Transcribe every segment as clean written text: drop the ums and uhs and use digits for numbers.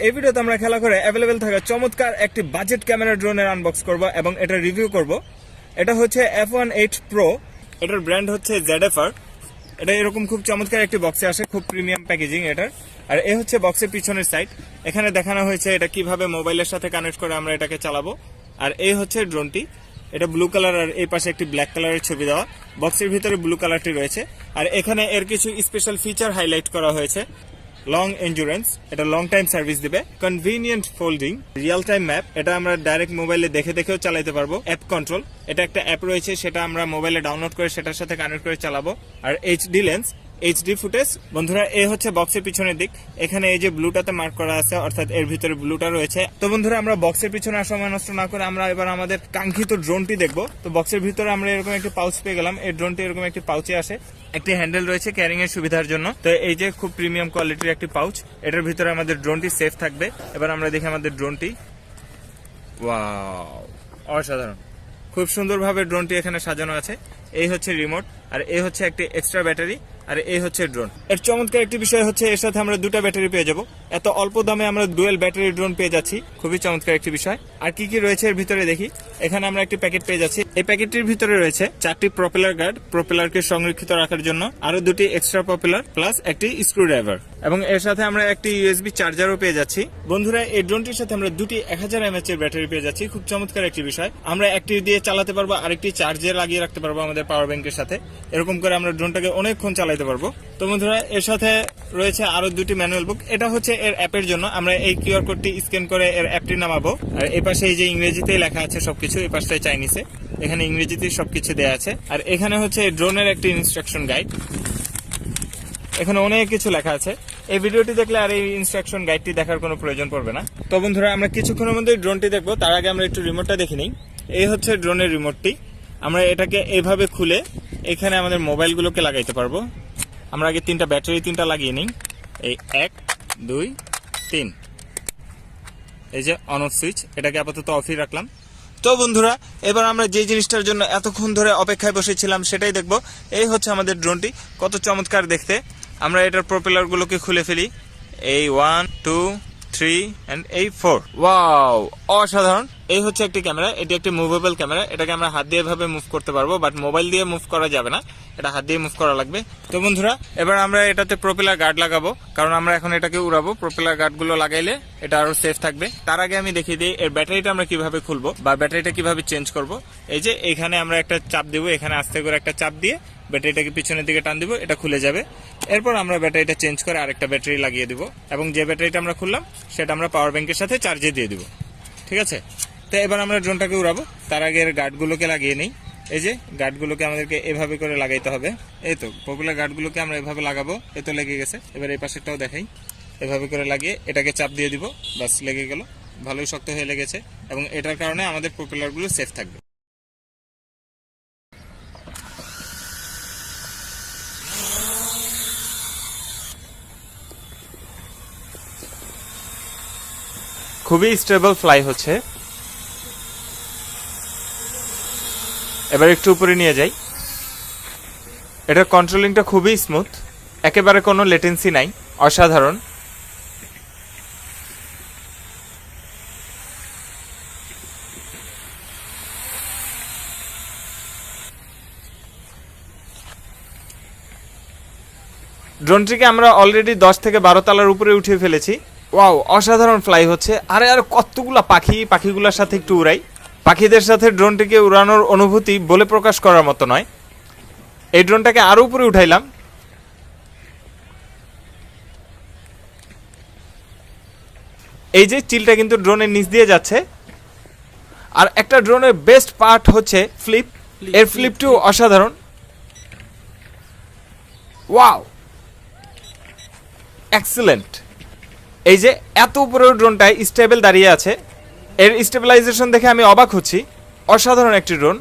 এই ভিডিওতে আমরা খেলা করে অ্যাভেলেবেল থাকা চমৎকার একটি বাজেট ক্যামেরা ড্রোনের আনবক্স করব এবং এটা রিভিউ করব। এটা হচ্ছে F1.8 Pro, এটার ব্র্যান্ড হচ্ছে ZFR। এটা এরকম খুব চমৎকার একটি বক্সে আসে, খুব প্রিমিয়াম প্যাকেজিং এটার। আর এই হচ্ছে বক্সের পিছনের সাইড, এখানে দেখানো হয়েছে এটা কিভাবে মোবাইলের সাথে কানেক্ট করে আমরা এটাকে চালাবো। আর এই হচ্ছে ড্রোনটি, এটা ব্লু কালার আর এই পাশে একটি ব্ল্যাক কালারের ছবি দেওয়া, বক্সের ভিতরে ব্লু কালারটি রয়েছে। আর এখানে এর কিছু স্পেশাল ফিচার হাইলাইট করা হয়েছে। লং এন্ডুরেন্স, এটা লং টাইম সার্ভিস দিবে। Convenient folding, real time map, এটা আমরা ডাইরেক্ট মোবাইলে দেখে দেখেও চালাতে পারবো। অ্যাপ কন্ট্রোল, এটা একটা অ্যাপ রয়েছে, সেটা আমরা মোবাইলে ডাউনলোড করে সেটার সাথে কানেক্ট করে চালাবো। আর এইচডি লেন্স, এইচডি ফুটেজ। বন্ধুরা এই হচ্ছে বক্সের পিছনের দিক, এখানে এই যে ব্লুটাতে মার্ক করা আছে, অর্থাৎ এর ভিতরে ব্লুটা রয়েছে। তো বন্ধুরা আমরা বক্সের পিছনে আর সময় নষ্ট না করে আমরা এবার আমাদের কাঙ্ক্ষিত ড্রোনটি দেখবো। তো বক্সের ভিতরে আমরা এরকম একটি পাউচ পেয়ে গেলাম। এই ড্রোনটি এরকম একটি পাউচে আসে, একটি হ্যান্ডেল রয়েছে ক্যারিং এর সুবিধার জন্য। তো এই যে খুব প্রিমিয়াম কোয়ালিটির একটি পাউচ, এটার ভিতরে আমাদের ড্রোনটি সেফ থাকবে। এবার আমরা দেখি আমাদের ড্রোনটি। ওয়াও, অসাধারণ, খুব সুন্দরভাবে ড্রোনটি এখানে সাজানো আছে। এই হচ্ছে রিমোট, আর এই হচ্ছে একটি এক্সট্রা ব্যাটারি, আর এই হচ্ছে ড্রোন। এর চমৎকার একটি বিষয় হচ্ছে এর সাথে আমরা দুটো ব্যাটারি পেয়ে যাব। এত অল্প দামে আমরা ডুয়েল ব্যাটারি ড্রোন পেয়ে যাচ্ছি, খুবই চমৎকার একটি বিষয়। আর কি কি রয়েছে এর ভিতরে দেখি। এখানে আমরা একটি প্যাকেট পেয়ে যাচ্ছি, এই প্যাকেটটির ভিতরে রয়েছে 4টি প্রপেলার গার্ড, প্রপেলারকে সংরক্ষিত রাখার জন্য, আরো 2টি এক্সট্রা প্রপেলার প্লাস একটি স্ক্রু ড্রাইভার, এবং এর সাথে আমরা একটি ইউএসবি চার্জারও পেয়ে যাচ্ছি। বন্ধুরা এই ড্রোনটির সাথে আমরা 2টি 1000 mAh এর ব্যাটারি পেয়ে যাচ্ছি, খুব চমৎকার একটি বিষয়। আমরা একটি দিয়ে চালাতে পারবো, আরেকটি চার্জে লাগিয়ে রাখতে পারবো আমাদের পাওয়ার ব্যাংকের সাথে। এরকম করে আমরা ড্রোনটাকে অনেকক্ষণ চালাতে পারবো। তো বন্ধুরা এর সাথে রয়েছে আরো 2টি ম্যানুয়াল বুক, এটা হচ্ছে এর অ্যাপের জন্য। আমরা এই কিউআর কোডটি স্ক্যান করে এর অ্যাপটি নামাবো। আর এই পাশে এই যে ইংরেজিতেই লেখা আছে সবকিছু, এই পাশটায় চাইনিজে, এখানে ইংরেজিতেই সবকিছু দেওয়া আছে। আর এখানে হচ্ছে ড্রোনের একটি ইনস্ট্রাকশন গাইড, এখানে অনেক কিছু লেখা আছে। এই ভিডিওটি দেখলে আর এই ইনস্ট্রাকশন গাইডটি দেখার কোনো প্রয়োজন পড়বে না। তো বন্ধুরা আমরা কিছুক্ষণের মধ্যে ড্রোনটি দেখবো, তার আগে আমরা একটু রিমোটটা দেখে নিই। এই হচ্ছে ড্রোনের রিমোটটি, আমরা এটাকে এইভাবে খুলে এখানে আমাদের মোবাইলগুলোকে লাগাইতে পারবো। আমরা আগে 3টা ব্যাটারি লাগিয়ে নিই। এই 1 2 3, এই যে অন অফ সুইচ, এটাকে আপাতত অফই রাখলাম। তো বন্ধুরা এবার আমরা যে জিনিসটার জন্য এতক্ষণ ধরে অপেক্ষায় বসেছিলাম সেটাই দেখবো। এই হচ্ছে আমাদের ড্রোনটি, কত চমৎকার দেখতে। আমরা এটার প্রপেলারগুলোকে খুলে ফেলি। এই 1 2 3 and এই 4। ওয়াও, অসাধারণ। এই হচ্ছে একটি ক্যামেরা, এটি একটি মুভেবল ক্যামেরা। এটাকে আমরা হাত দিয়ে এভাবে মুভ করতে পারবো, বাট মোবাইল দিয়ে মুভ করা যাবে না, এটা হাত দিয়ে মুভ করা লাগবে। তো বন্ধুরা এবার আমরা এটাতে প্রপেলার গার্ড লাগাবো, কারণ আমরা এখন এটাকে উড়াবো। প্রপেলার গার্ডগুলো লাগাইলে এটা আরো সেফ থাকবে। তার আগে আমি দেখিয়ে দিই এর ব্যাটারিটা আমরা কিভাবে খুলবো বা ব্যাটারিটা কিভাবে চেঞ্জ করব। এই যে এখানে আমরা একটা চাপ দেবো, এখানে আস্তে করে একটা চাপ দিয়ে ব্যাটারিটাকে পিছনের দিকে টান দিব, এটা খুলে যাবে। এরপর আমরা ব্যাটারিটা চেঞ্জ করে আরেকটা ব্যাটারি লাগিয়ে দিব, এবং যে ব্যাটারিটা আমরা খুললাম সেটা আমরা পাওয়ার ব্যাংকের সাথে চার্জে দিয়ে দিব। ঠিক আছে, তো এবার আমরা ড্রোনটাকে উড়াবো। তার আগে এর গার্ডগুলোকে লাগিয়ে নিই। এই যে গার্ডগুলোকে আমাদেরকে এভাবে করে লাগাইতে হবে। এই তো পপুলার গার্ডগুলোকে আমরা এভাবে লাগাবো, এ তো লেগে গেছে। এবার এই পাশেরটাও দেখাই, এভাবে করে লাগিয়ে এটাকে চাপ দিয়ে দিব, বাস লেগে গেল, ভালোই শক্ত হয়ে লেগেছে। এবং এটার কারণে আমাদের প্রপেলারগুলো সেফ থাকবে। খুবই স্টেবল ফ্লাই হচ্ছে। এবার একটু উপরে নিয়ে যাই। এটার কন্ট্রোলিংটা খুবই স্মুথ, একেবারে কোনো লেটেন্সি নাই, অসাধারণ। ড্রোনটিকে আমরা অলরেডি 10 থেকে 12 তলার উপরে উঠিয়ে ফেলেছি। ওয়াও, অসাধারণ ফ্লাই হচ্ছে। আরে আর কতগুলা পাখিগুলোর সাথে একটু উড়াই। পাখিদের সাথে ড্রোনটিকে উড়ানোর অনুভূতি বলে প্রকাশ করার মতো নয়। এই ড্রোনটাকে আরো উপরে উঠাইলাম। এই যে চিলটা কিন্তু ড্রোনের নিচ দিয়ে যাচ্ছে। আর একটা ড্রোনের বেস্ট পার্ট হচ্ছে ফ্লিপ, এর ফ্লিপটিও অসাধারণ। Wow, excellent. এই যে এত উপরেও ড্রোনটায় স্টেবল দাঁড়িয়ে আছে, এর স্টেবিলাইজেশন দেখে আমি অবাক হচ্ছি। অসাধারণ একটি ড্রোন।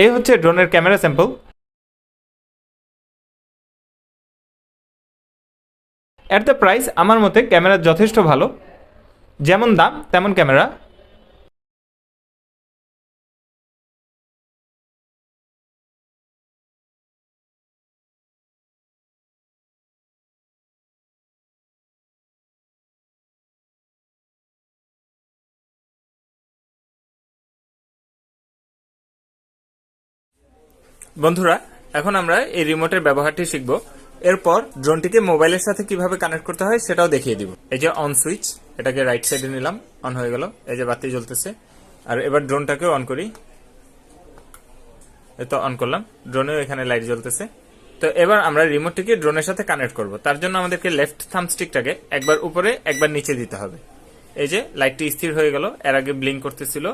এই হচ্ছে ড্রোনের camera sample. At the price আমার মতে ক্যামেরা যথেষ্ট ভালো, যেমন দাম তেমন ক্যামেরা। বন্ধুরা, এখন আমরা এই রিমোটের ব্যবহারটি শিখব। এরপর ড্রোনটিকে মোবাইলের সাথে কিভাবে কানেক্ট করতে হয় সেটাও দেখিয়ে দিব। এই যে অন সুইচ, এটাকে রাইট সাইডে নিলাম, অন হয়ে গেল। এই যে বাতি জ্বলতেছে। আর এবার ড্রোনটাকেও অন করি, এই তো অন করলাম, ড্রোনেও এখানে লাইট জ্বলতেছে। তো এবার আমরা রিমোটটিকে ড্রোনের সাথে কানেক্ট করব। তার জন্য আমাদেরকে লেফট থাম্বস্টিকটাকে একবার উপরে একবার নিচে দিতে হবে। এই যে লাইটটি স্থির হয়ে গেল, এর আগে ব্লিঙ্ক করতেছিল,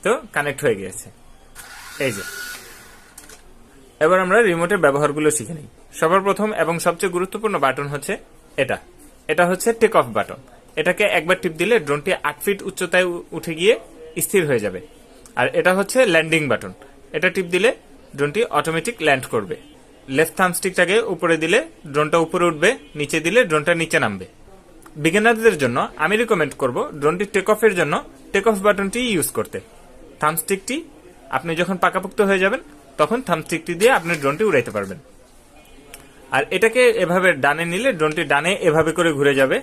তো কানেক্ট হয়ে গিয়েছে। এই যে এবার আমরা রিমোটের ব্যবহারগুলো শিখে নিই। সবার প্রথম এবং সবচেয়ে গুরুত্বপূর্ণ বাটন হচ্ছে এটা। এটা হচ্ছে টেক অফ বাটন। এটাকে একবার টিপ দিলে ড্রোনটি 8 ফিট উচ্চতায় উঠে গিয়ে স্থির হয়ে যাবে। আর এটা হচ্ছে ল্যান্ডিং বাটন। এটা টিপ দিলে ড্রোনটি অটোমেটিক ল্যান্ড করবে। লেফট থাম্বস্টিকটাকে উপরে দিলে ড্রোনটা উপরে উঠবে, নিচে দিলে ড্রোনটা নিচে নামবে। বিগিনারদের জন্য আমি রিকমেন্ড করব ড্রোনটি টেক অফের জন্য টেক অফ বাটনটি ইউজ করতে। থাম্বস্টিকটি আপনি যখন পাকাপোক্ত হয়ে যাবেন তখন থাম্বস্টিকটি দিয়ে আপনি ড্রোনটি উড়াইতে পারবেন। আর এটাকে এভাবে ডানে নিলে ড্রোনটি ডানে এভাবে করে ঘুরে যাবে।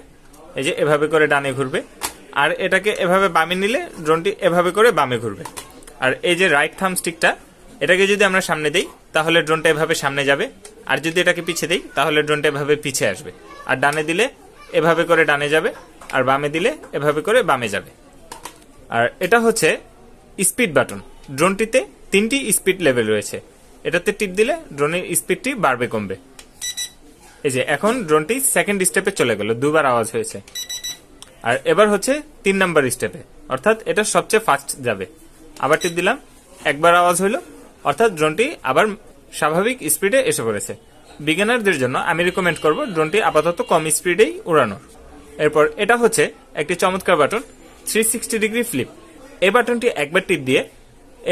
এই যে এভাবে করে ডানে ঘুরবে। আর এটাকে এভাবে বামে নিলে ড্রোনটি এভাবে করে বামে ঘুরবে। আর এই যে রাইট থাম্বস্টিকটা, এটাকে যদি আমরা সামনে দেই তাহলে ড্রোনটা এভাবে সামনে যাবে। আর যদি এটাকে পিছিয়ে দেই তাহলে ড্রোনটা এভাবে পিছিয়ে আসবে। আর ডানে দিলে এভাবে করে ডানে যাবে, আর বামে দিলে এভাবে করে বামে যাবে। আর এটা হচ্ছে স্পিড বাটন। ড্রোনটিতে 3টি স্পিড লেভেল রয়েছে। এটাতে টিপ দিলে ড্রোনের স্পিডটি বাড়বে কমবে। এই যে এখন ড্রোনটি সেকেন্ড স্টেপে চলে গেল, দুবার আওয়াজ হয়েছে। আর এবার হচ্ছে 3 নাম্বার স্টেপে, অর্থাৎ এটা সবচেয়ে ফাস্ট যাবে। আবার টিপ দিলাম, একবার আওয়াজ হইলো, অর্থাৎ ড্রোনটি আবার স্বাভাবিক স্পিডে এসে পড়েছে। বিগিনারদের জন্য আমি রিকমেন্ড করব ড্রোনটি আপাতত কম স্পিডেই উড়ানোর। এরপর এটা হচ্ছে একটি চমৎকার বাটন, 360 ডিগ্রি ফ্লিপ। এই বাটনটি একবার টিপ দিয়ে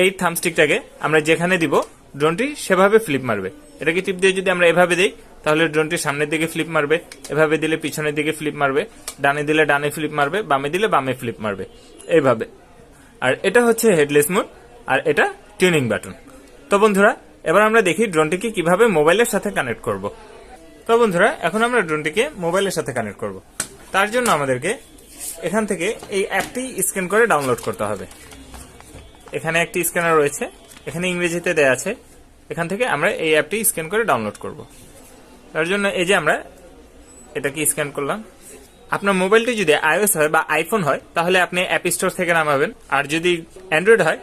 এই থাম্বস্টিকটাকে আমরা যেখানে দিব ড্রোনটি সেভাবে ফ্লিপ মারবে। এটাকে টিপ দিয়ে যদি আমরা এভাবে দিই তাহলে ড্রোনটি সামনের দিকে ফ্লিপ মারবে, এভাবে দিলে পিছনের দিকে ফ্লিপ মারবে, ডানে দিলে ডানে ফ্লিপ মারবে, বামে দিলে বামে ফ্লিপ মারবে, এইভাবে। আর এটা হচ্ছে হেডলেস মোড, আর এটা টিউনিং বাটন। তো বন্ধুরা, এবার আমরা দেখি ড্রোনটিকে কিভাবে মোবাইলের সাথে কানেক্ট করব। তো বন্ধুরা, এখন আমরা ড্রোনটিকে মোবাইলের সাথে কানেক্ট করব। তার জন্য আমাদেরকে এখান থেকে এই অ্যাপটি স্ক্যান করে ডাউনলোড করতে হবে। এখানে একটি স্ক্যানার রয়েছে, এখানে ইংরেজিতে দেয়া আছে। এখান থেকে আমরা এই অ্যাপটি স্ক্যান করে ডাউনলোড করব। তার জন্য এই যে আমরা এটাকে স্ক্যান করলাম। আপনার মোবাইলটি যদি আইওএস হয় বা আইফোন হয় তাহলে আপনি অ্যাপ স্টোর থেকে নামাবেন, আর যদি অ্যান্ড্রয়েড হয়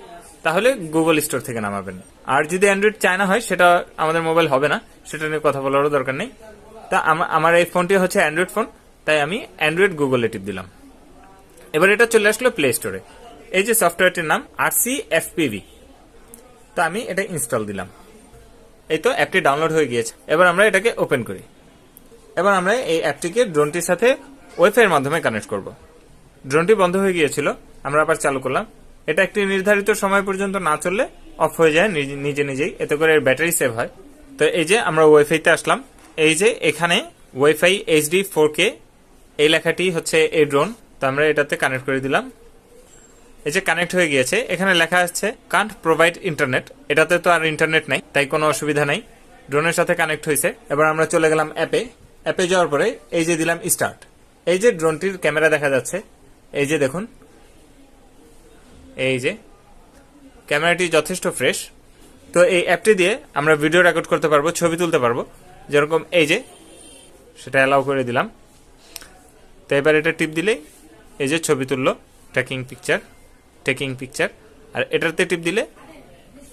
তাহলে গুগল স্টোর থেকে নামাবেন। আর যদি অ্যান্ড্রয়েড চায়না হয় সেটা আমাদের মোবাইল হবে না, সেটা নিয়ে কথা বলারও দরকার নেই। তা আমার এই ফোনটি হচ্ছে অ্যান্ড্রয়েড ফোন, তাই আমি অ্যান্ড্রয়েড গুগলে টিপ দিলাম। এবার এটা চলে আসলো প্লে স্টোরে। এই যে সফটওয়্যারটির নাম RCFPV, তো আমি এটা ইনস্টল দিলাম। এই তো অ্যাপটি ডাউনলোড হয়ে গিয়েছে। এবার আমরা এটাকে ওপেন করি। এবার আমরা এই অ্যাপটিকে ড্রোনটির সাথে ওয়াইফাই এর মাধ্যমে কানেক্ট করব। ড্রোনটি বন্ধ হয়ে গিয়েছিল, আমরা আবার চালু করলাম। এটা একটি নির্ধারিত সময় পর্যন্ত না চললে অফ হয়ে যায় নিজে নিজেই, এতে করে এর ব্যাটারি সেভ হয়। তো এই যে আমরা ওয়াইফাইতে আসলাম। এই যে এখানে ওয়াইফাই HD 4K এই লেখাটি হচ্ছে এই ড্রোন, তো আমরা এটাতে কানেক্ট করে দিলাম। এই যে কানেক্ট হয়ে গিয়েছে, এখানে লেখা আছে কান্ট প্রোভাইড ইন্টারনেট। এটাতে তো আর ইন্টারনেট নাই, তাই কোনো অসুবিধা নাই, ড্রোনের সাথে কানেক্ট হয়েছে। এবার আমরা চলে গেলাম অ্যাপে। অ্যাপে যাওয়ার পরে এই যে দিলাম স্টার্ট। এই যে ড্রোনটির ক্যামেরা দেখা যাচ্ছে, এই যে দেখুন, এই যে ক্যামেরাটি যথেষ্ট ফ্রেশ। তো এই অ্যাপটি দিয়ে আমরা ভিডিও রেকর্ড করতে পারবো, ছবি তুলতে পারবো, যেরকম এই যে সেটা অ্যালাউ করে দিলাম। তো এবার এটা টিপ দিলেই এই যে ছবি তুললো, টেকিং পিকচার। আর এটাতে টিপ দিলে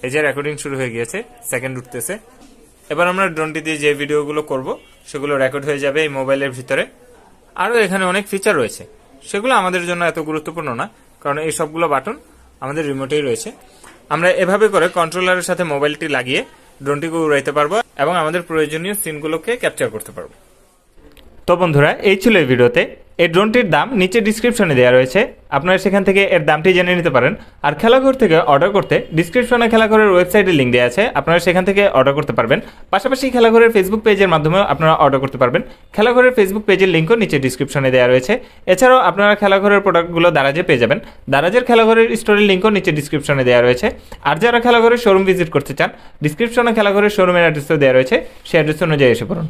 এই যে রেকর্ডিং শুরু হয়ে গিয়েছে, সেকেন্ড উঠতেছে। এবার আমরা ড্রোনটি দিয়ে যে ভিডিওগুলো করব সেগুলো রেকর্ড হয়ে যাবে এই মোবাইলের ভিতরে। আরও এখানে অনেক ফিচার রয়েছে, সেগুলো আমাদের জন্য এত গুরুত্বপূর্ণ না, কারণ এই সবগুলো বাটন আমাদের রিমোটেই রয়েছে। আমরা এভাবে করে কন্ট্রোলারের সাথে মোবাইলটি লাগিয়ে ড্রোনটিকে উড়াইতে পারবো এবং আমাদের প্রয়োজনীয় সিনগুলোকে ক্যাপচার করতে পারবো। তো বন্ধুরা, এই ছিল এই ভিডিওতে। এই ড্রোনটির দাম নিচে ডিসক্রিপশনে দেওয়া রয়েছে, আপনারা সেখান থেকে এর দামটি জেনে নিতে পারেন। আর খেলাঘর থেকে অর্ডার করতে ডিসক্রিপশনে খেলাঘরের ওয়েবসাইটের লিঙ্ক দেওয়া আছে, আপনারা সেখান থেকে অর্ডার করতে পারবেন। পাশাপাশি খেলাঘরের ফেসবুক পেজের মাধ্যমেও আপনারা অর্ডার করতে পারবেন, খেলাঘরের ফেসবুক পেজের লিঙ্কও নিচে ডিসক্রিপশনে দেওয়া রয়েছে। এছাড়াও আপনারা খেলাঘরের প্রোডাক্টগুলো দারাজে পেয়ে যাবেন, দারাজের খেলাঘরের স্টোরের লিঙ্কও নিচে ডিসক্রিপশনে দেওয়া রয়েছে। আর যারা খেলাঘরের শোরুম ভিজিট করতে চান, ডিসক্রিপশনে খেলাঘরের শোরুমের অ্যাড্রেসও দেওয়া রয়েছে, সেই অ্যাড্রেস অনুযায়ী এসে পড়ুন।